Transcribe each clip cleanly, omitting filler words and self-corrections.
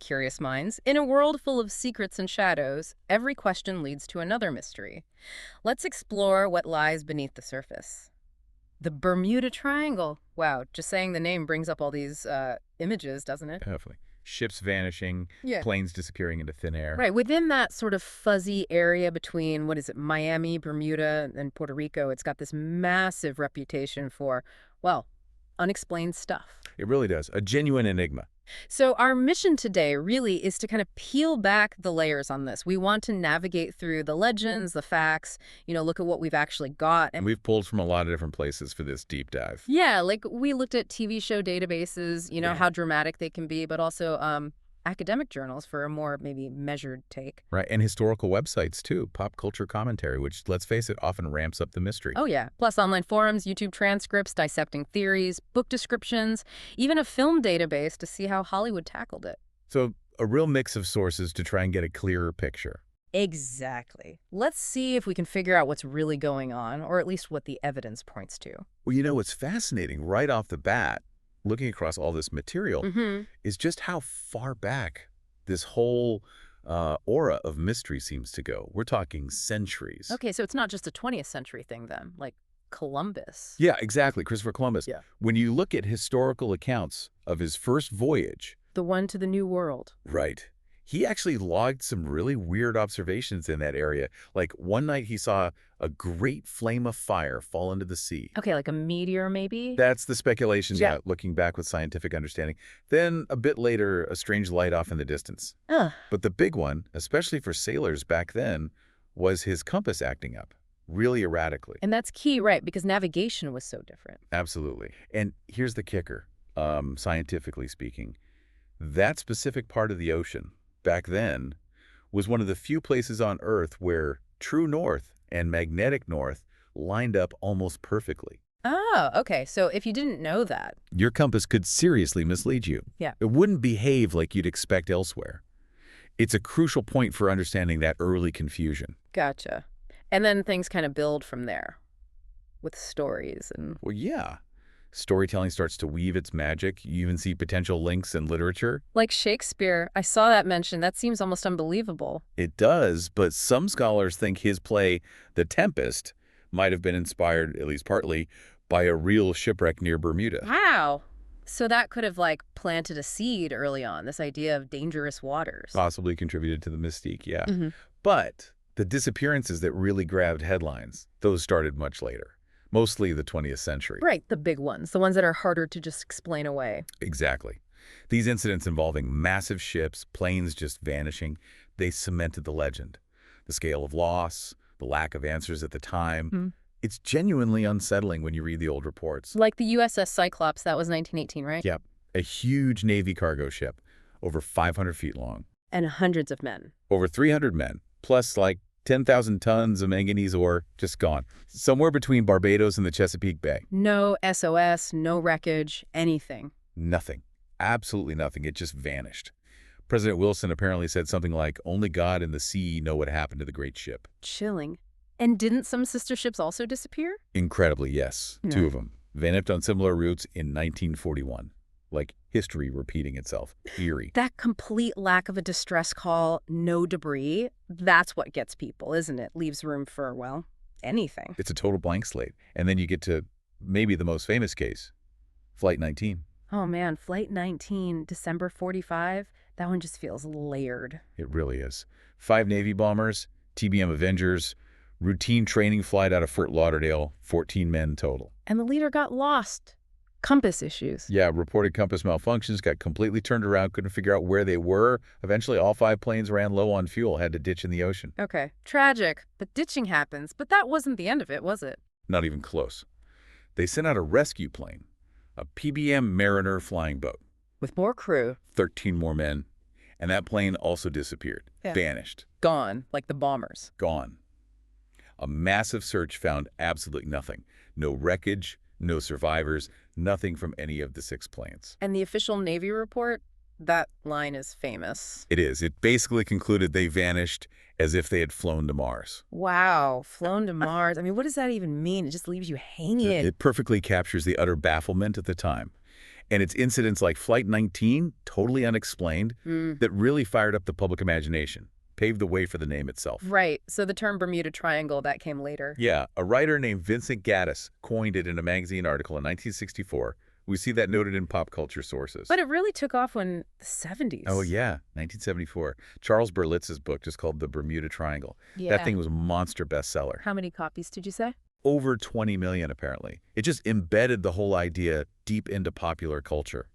curious minds. In a world full of secrets and shadows, every question leads to another mystery. Let's explore what lies beneath the surface. The Bermuda Triangle. Wow, just saying the name brings up all these images, doesn't it? Definitely. Ships vanishing, Yeah. planes disappearing into thin air. Right, within that sort of fuzzy area between, what is it, Miami, Bermuda, and Puerto Rico, it's got this massive reputation for, well, unexplained stuff. It really does. A genuine enigma. So our mission today really is to kind of peel back the layers on this. We want to navigate through the legends, the facts, look at what we've actually got. And we've pulled from a lot of different places for this deep dive. Yeah, like we looked at TV show databases, how dramatic they can be, but also academic journals for a more maybe measured take. Right, and historical websites too, pop culture commentary, which, let's face it, often ramps up the mystery. Oh yeah, plus online forums, YouTube transcripts, dissecting theories, book descriptions, even a film database to see how Hollywood tackled it. So a real mix of sources to try and get a clearer picture. Exactly. Let's see if we can figure out what's really going on, or at least what the evidence points to. Well, what's fascinating right off the bat, looking across all this material, is just how far back this whole aura of mystery seems to go. We're talking centuries. Okay, so it's not just a 20th century thing then, like Columbus. Yeah, exactly, Christopher Columbus. Yeah. When you look at historical accounts of his first voyage. The one to the New World. Right. He actually logged some really weird observations in that area. Like one night he saw a great flame of fire fall into the sea. Okay, like a meteor maybe? That's the speculation, yeah, looking back with scientific understanding. Then a bit later, a strange light off in the distance. But the big one, especially for sailors back then, was his compass acting up really erratically. And that's key, right, because navigation was so different. Absolutely. And here's the kicker, scientifically speaking. That specific part of the ocean, back then, was one of the few places on Earth where true north and magnetic north lined up almost perfectly. Oh, okay. So if you didn't know that, your compass could seriously mislead you. Yeah. It wouldn't behave like you'd expect elsewhere. It's a crucial point for understanding that early confusion. Gotcha. And then things kind of build from there with stories and... Well, yeah. Storytelling starts to weave its magic. You even see potential links in literature. Like Shakespeare. I saw that mentioned. That seems almost unbelievable. It does, but some scholars think his play, The Tempest, might have been inspired, at least partly, by a real shipwreck near Bermuda. Wow. So that could have, planted a seed early on, this idea of dangerous waters. Possibly contributed to the mystique, yeah. But the disappearances that really grabbed headlines, those started much later. Mostly the 20th century. Right, the big ones, the ones that are harder to just explain away. Exactly. These incidents involving massive ships, planes just vanishing, they cemented the legend. The scale of loss, the lack of answers at the time. It's genuinely unsettling when you read the old reports. Like the USS Cyclops, that was 1918, right? Yep. A huge Navy cargo ship, over 500 feet long. And hundreds of men. Over 300 men, plus 10,000 tons of manganese ore just gone. Somewhere between Barbados and the Chesapeake Bay. No SOS, no wreckage, anything. Nothing. Absolutely nothing. It just vanished. President Wilson apparently said something like, "Only God and the sea know what happened to the great ship." Chilling. And didn't some sister ships also disappear? Incredibly, yes. Yeah. 2 of them. Vanished on similar routes in 1941. Like history repeating itself. Eerie. That complete lack of a distress call, no debris, that's what gets people, isn't it? Leaves room for, well, anything. It's a total blank slate. And then you get to maybe the most famous case, Flight 19. Oh man, Flight 19, December 45, that one just feels layered. It really is. 5 Navy bombers, TBM Avengers, routine training flight out of Fort Lauderdale, 14 men total. And the leader got lost. Compass issues. Yeah, reported compass malfunctions, got completely turned around, couldn't figure out where they were. Eventually, all 5 planes ran low on fuel, had to ditch in the ocean. Okay, tragic. But ditching happens. But that wasn't the end of it, was it? Not even close. They sent out a rescue plane, a PBM Mariner flying boat. With more crew. 13 more men. And that plane also disappeared. Yeah. Vanished. Gone, like the bombers. Gone. A massive search found absolutely nothing. No wreckage, no survivors, nothing from any of the 6 planes. And the official Navy report, that line is famous. It is. It basically concluded they vanished as if they had flown to Mars. Wow, flown to Mars. I mean, what does that even mean? It just leaves you hanging. It perfectly captures the utter bafflement at the time. And it's incidents like Flight 19, totally unexplained, Hmm. that really fired up the public imagination, paved the way for the name itself. Right, so the term Bermuda Triangle, that came later. Yeah, a writer named Vincent Gaddis coined it in a magazine article in 1964. We see that noted in pop culture sources. But it really took off in the 70s. Oh, yeah, 1974. Charles Berlitz's book, just called The Bermuda Triangle. Yeah. That thing was a monster bestseller. How many copies did you say? Over 20 million, apparently. It just embedded the whole idea deep into popular culture.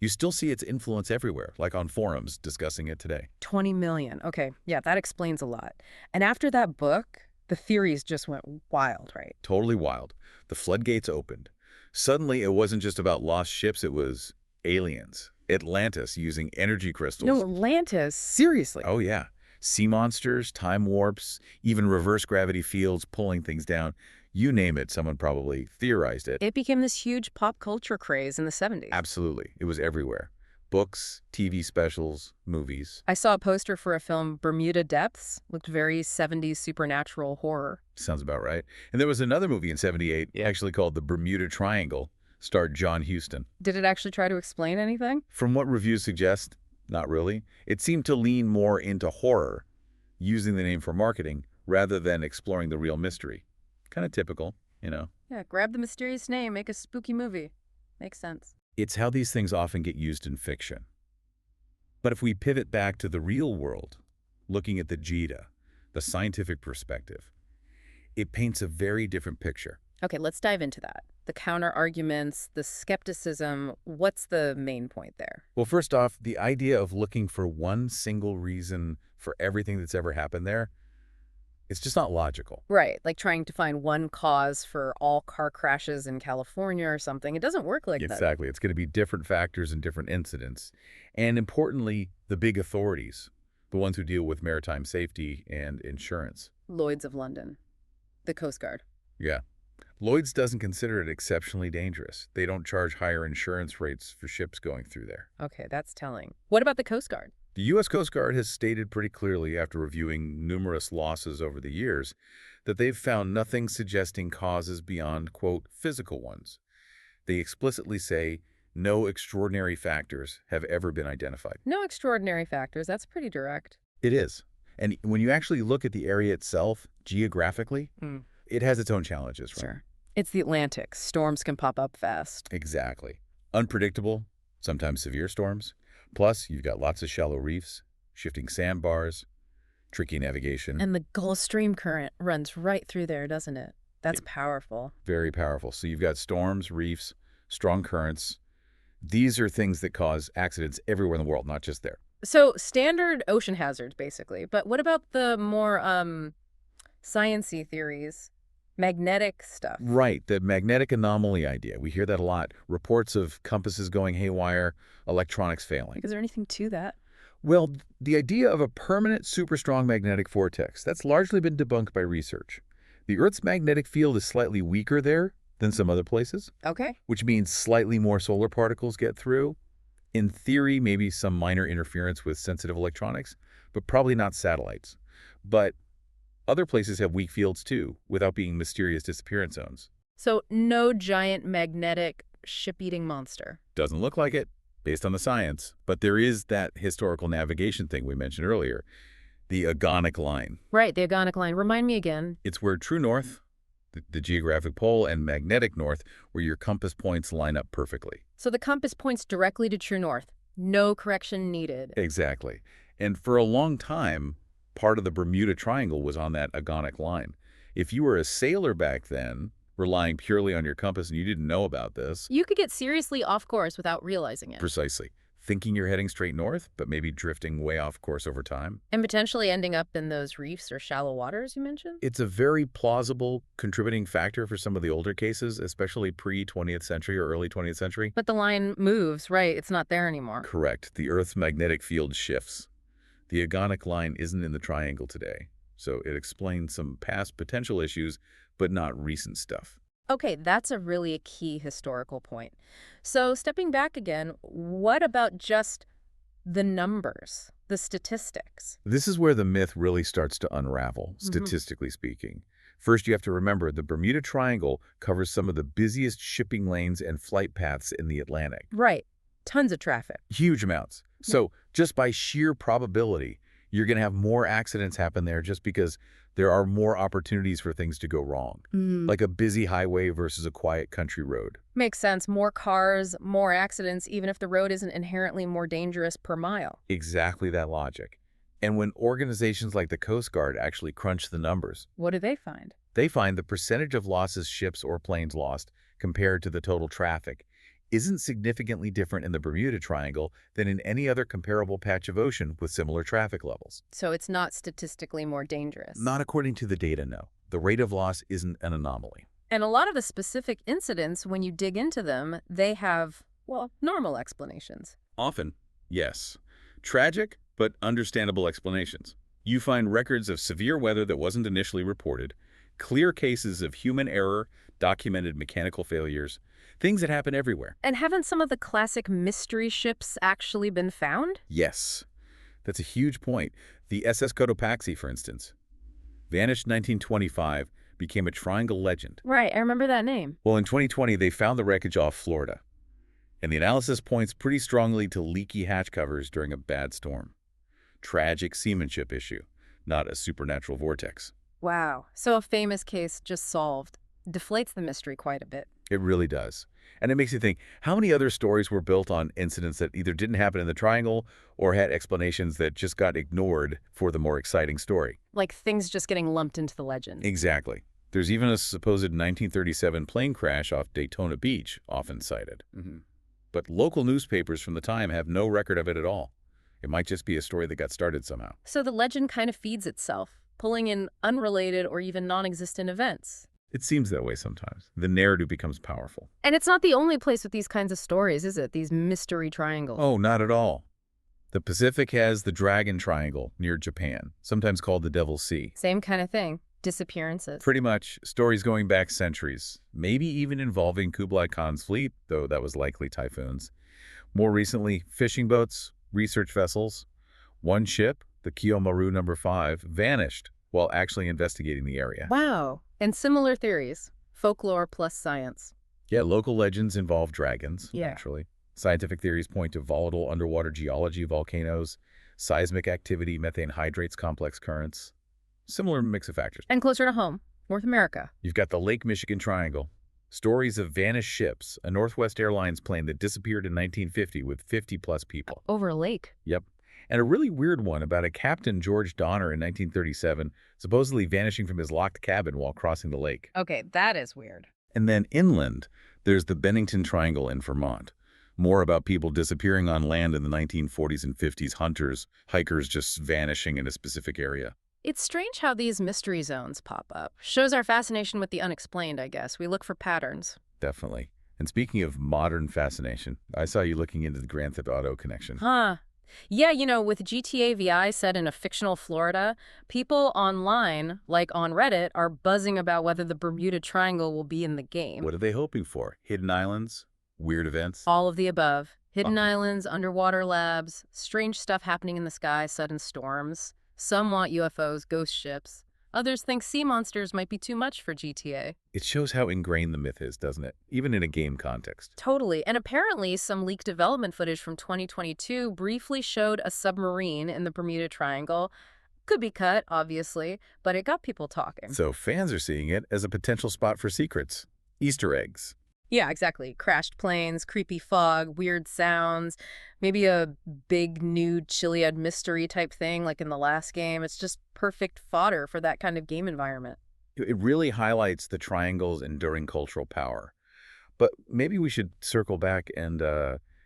You still see its influence everywhere, like on forums discussing it today. 20 million. Okay, yeah, that explains a lot. And after that book, the theories just went wild, right? Totally wild. The floodgates opened. Suddenly, it wasn't just about lost ships, it was aliens. Atlantis using energy crystals. No, Atlantis? Seriously? Oh, yeah. Sea monsters, time warps, even reverse gravity fields pulling things down. You name it, someone probably theorized it. It became this huge pop culture craze in the 70s. Absolutely. It was everywhere. Books, TV specials, movies. I saw a poster for a film, Bermuda Depths. Looked very 70s supernatural horror. Sounds about right. And there was another movie in 78, actually called The Bermuda Triangle, starred John Huston. Did it actually try to explain anything? From what reviews suggest, not really. It seemed to lean more into horror, using the name for marketing, rather than exploring the real mystery. Kind of typical, you know. Yeah, grab the mysterious name, make a spooky movie. Makes sense. It's how these things often get used in fiction. But if we pivot back to the real world, looking at the JITA, the scientific perspective, it paints a very different picture. Okay, let's dive into that. The counter-arguments, the skepticism, what's the main point there? Well, first off, the idea of looking for one single reason for everything that's ever happened there, it's just not logical. Right, like trying to find one cause for all car crashes in California or something. It doesn't work like that. Exactly. It's going to be different factors and different incidents. And importantly, the big authorities, the ones who deal with maritime safety and insurance. Lloyd's of London, the Coast Guard. Yeah. Lloyd's doesn't consider it exceptionally dangerous. They don't charge higher insurance rates for ships going through there. Okay, that's telling. What about the Coast Guard? The U.S. Coast Guard has stated pretty clearly, after reviewing numerous losses over the years, that they've found nothing suggesting causes beyond, quote, physical ones. They explicitly say no extraordinary factors have ever been identified. No extraordinary factors. That's pretty direct. It is. And when you actually look at the area itself, geographically, it has its own challenges, right? Sure. It's the Atlantic. Storms can pop up fast. Exactly. Unpredictable, sometimes severe storms. Plus, you've got lots of shallow reefs, shifting sandbars, tricky navigation. And the Gulf Stream current runs right through there, doesn't it? That's powerful. Very powerful. So you've got storms, reefs, strong currents. These are things that cause accidents everywhere in the world, not just there. So standard ocean hazards, basically. But what about the more science-y theories? Magnetic stuff. Right, the magnetic anomaly idea. We hear that a lot. Reports of compasses going haywire, electronics failing. Is there anything to that? Well, the idea of a permanent super strong magnetic vortex, that's largely been debunked by research. The Earth's magnetic field is slightly weaker there than some other places, Okay. which means slightly more solar particles get through. In theory, maybe some minor interference with sensitive electronics, but probably not satellites. But other places have weak fields too, without being mysterious disappearance zones. So no giant magnetic ship-eating monster. Doesn't look like it, based on the science. But there is that historical navigation thing we mentioned earlier, the agonic line. Right, the agonic line. Remind me again. It's where true north, the geographic pole, and magnetic north, where your compass points line up perfectly. So the compass points directly to true north. No correction needed. Exactly. And for a long time, part of the Bermuda Triangle was on that agonic line. If you were a sailor back then, relying purely on your compass, and you didn't know about this. You could get seriously off course without realizing it. Precisely. Thinking you're heading straight north, but maybe drifting way off course over time. And potentially ending up in those reefs or shallow waters you mentioned? It's a very plausible contributing factor for some of the older cases, especially pre-20th century or early 20th century. But the line moves, right? It's not there anymore. Correct. The Earth's magnetic field shifts. The agonic line isn't in the triangle today, so it explains some past potential issues, but not recent stuff. Okay, that's a really key historical point. So stepping back again, what about just the numbers, the statistics? This is where the myth really starts to unravel, statistically speaking. First, you have to remember the Bermuda Triangle covers some of the busiest shipping lanes and flight paths in the Atlantic. Right. Tons of traffic. Huge amounts. So just by sheer probability, you're going to have more accidents happen there just because there are more opportunities for things to go wrong, like a busy highway versus a quiet country road. Makes sense. More cars, more accidents, even if the road isn't inherently more dangerous per mile. Exactly that logic. And when organizations like the Coast Guard actually crunch the numbers, What do they find? they find the percentage of losses ships or planes lost compared to the total traffic isn't significantly different in the Bermuda Triangle than in any other comparable patch of ocean with similar traffic levels. So it's not statistically more dangerous. Not according to the data, no. The rate of loss isn't an anomaly. And a lot of the specific incidents, when you dig into them, they have, well, normal explanations. Often, yes. Tragic, but understandable explanations. You find records of severe weather that wasn't initially reported, clear cases of human error, documented mechanical failures, things that happen everywhere. And haven't some of the classic mystery ships actually been found? Yes, that's a huge point. The SS Cotopaxi, for instance. Vanished 1925, became a triangle legend. Right, I remember that name. Well, in 2020, they found the wreckage off Florida. And the analysis points pretty strongly to leaky hatch covers during a bad storm. Tragic seamanship issue, not a supernatural vortex. Wow. So a famous case just solved. Deflates the mystery quite a bit. It really does. And it makes you think, how many other stories were built on incidents that either didn't happen in the triangle or had explanations that just got ignored for the more exciting story? Like things just getting lumped into the legend. Exactly. There's even a supposed 1937 plane crash off Daytona Beach, often cited. But local newspapers from the time have no record of it at all. It might just be a story that got started somehow. So the legend kind of feeds itself, pulling in unrelated or even non-existent events. It seems that way sometimes. The narrative becomes powerful. And it's not the only place with these kinds of stories, is it? These mystery triangles. Oh, not at all. The Pacific has the Dragon Triangle near Japan, sometimes called the Devil's Sea. Same kind of thing. Disappearances. Pretty much, stories going back centuries, maybe even involving Kublai Khan's fleet, though that was likely typhoons. More recently, fishing boats, research vessels. One ship, the Kiyomaru No. 5, vanished while actually investigating the area. Wow. And similar theories. Folklore plus science. Yeah, local legends involve dragons, Yeah. naturally. Scientific theories point to volatile underwater geology, volcanoes, seismic activity, methane hydrates, complex currents. Similar mix of factors. And closer to home, North America. You've got the Lake Michigan Triangle. Stories of vanished ships, a Northwest Airlines plane that disappeared in 1950 with 50-plus people. Over a lake. Yep. And a really weird one about a Captain George Donner in 1937 supposedly vanishing from his locked cabin while crossing the lake. Okay, that is weird. And then inland, there's the Bennington Triangle in Vermont. More about people disappearing on land in the 1940s and 50s, hunters, hikers just vanishing in a specific area. It's strange how these mystery zones pop up. Shows our fascination with the unexplained, I guess. We look for patterns. Definitely. And speaking of modern fascination, I saw you looking into the Grand Theft Auto connection. Huh. Yeah, you know, with GTA VI set in a fictional Florida, people online, like on Reddit, are buzzing about whether the Bermuda Triangle will be in the game. What are they hoping for? Hidden islands? Weird events? All of the above. Hidden islands, underwater labs, strange stuff happening in the sky, sudden storms. Some want UFOs, ghost ships. Others think sea monsters might be too much for GTA. It shows how ingrained the myth is, doesn't it? Even in a game context. Totally. And apparently some leaked development footage from 2022 briefly showed a submarine in the Bermuda Triangle. Could be cut, obviously, but it got people talking. So fans are seeing it as a potential spot for secrets. Easter eggs. Yeah, exactly. Crashed planes, creepy fog, weird sounds, maybe a big, nude, chili-eyed mystery type thing like in the last game. It's just perfect fodder for that kind of game environment. It really highlights the triangle's enduring cultural power. But maybe we should circle back and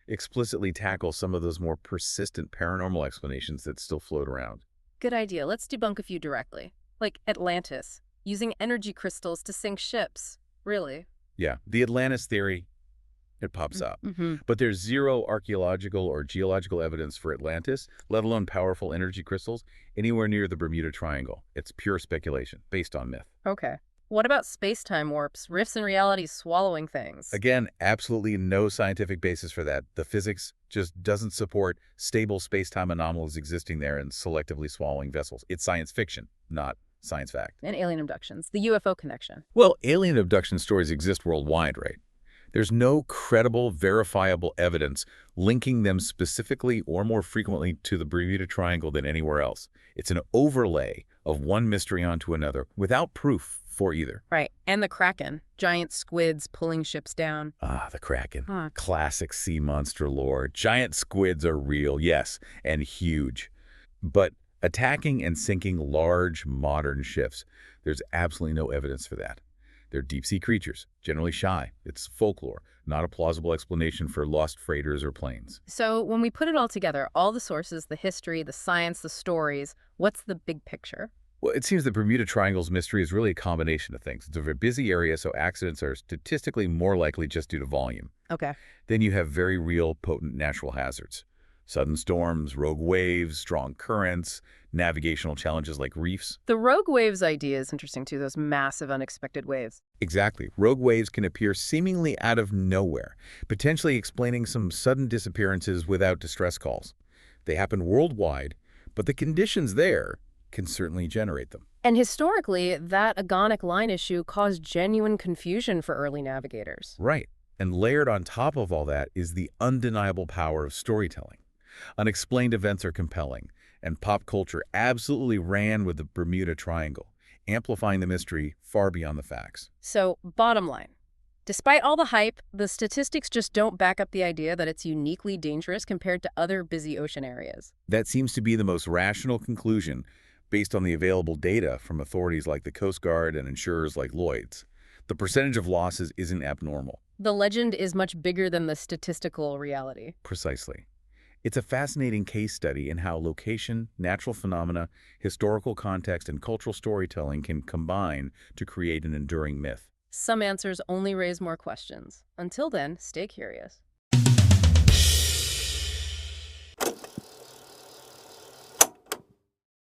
explicitly tackle some of those more persistent paranormal explanations that still float around. Good idea. Let's debunk a few directly. Like Atlantis, using energy crystals to sink ships. Really? Yeah, the Atlantis theory, it pops up. But there's zero archaeological or geological evidence for Atlantis, let alone powerful energy crystals, anywhere near the Bermuda Triangle. It's pure speculation, based on myth. Okay. What about space-time warps, rifts in reality swallowing things? Again, absolutely no scientific basis for that. The physics just doesn't support stable space-time anomalies existing there and selectively swallowing vessels. It's science fiction, not science fact. And alien abductions, the UFO connection. Well, alien abduction stories exist worldwide, right? There's no credible, verifiable evidence linking them specifically or more frequently to the Bermuda Triangle than anywhere else. It's an overlay of one mystery onto another without proof for either. Right. And the Kraken, giant squids pulling ships down. Ah, the Kraken. Huh. Classic sea monster lore. Giant squids are real, yes, and huge. But attacking and sinking large, modern ships, there's absolutely no evidence for that. They're deep-sea creatures, generally shy. It's folklore, not a plausible explanation for lost freighters or planes. So when we put it all together, all the sources, the history, the science, the stories, what's the big picture? Well, it seems the Bermuda Triangle's mystery is really a combination of things. It's a very busy area, so accidents are statistically more likely just due to volume. Okay. Then you have very real, potent natural hazards. Sudden storms, rogue waves, strong currents, navigational challenges like reefs. The rogue waves idea is interesting too, those massive unexpected waves. Exactly. Rogue waves can appear seemingly out of nowhere, potentially explaining some sudden disappearances without distress calls. They happen worldwide, but the conditions there can certainly generate them. And historically, that agonic line issue caused genuine confusion for early navigators. Right. And layered on top of all that is the undeniable power of storytelling. Unexplained events are compelling, and pop culture absolutely ran with the Bermuda Triangle, amplifying the mystery far beyond the facts. So, bottom line. Despite all the hype, the statistics just don't back up the idea that it's uniquely dangerous compared to other busy ocean areas. That seems to be the most rational conclusion based on the available data from authorities like the Coast Guard and insurers like Lloyd's. The percentage of losses isn't abnormal. The legend is much bigger than the statistical reality. Precisely. It's a fascinating case study in how location, natural phenomena, historical context, and cultural storytelling can combine to create an enduring myth. Some answers only raise more questions. Until then, stay curious.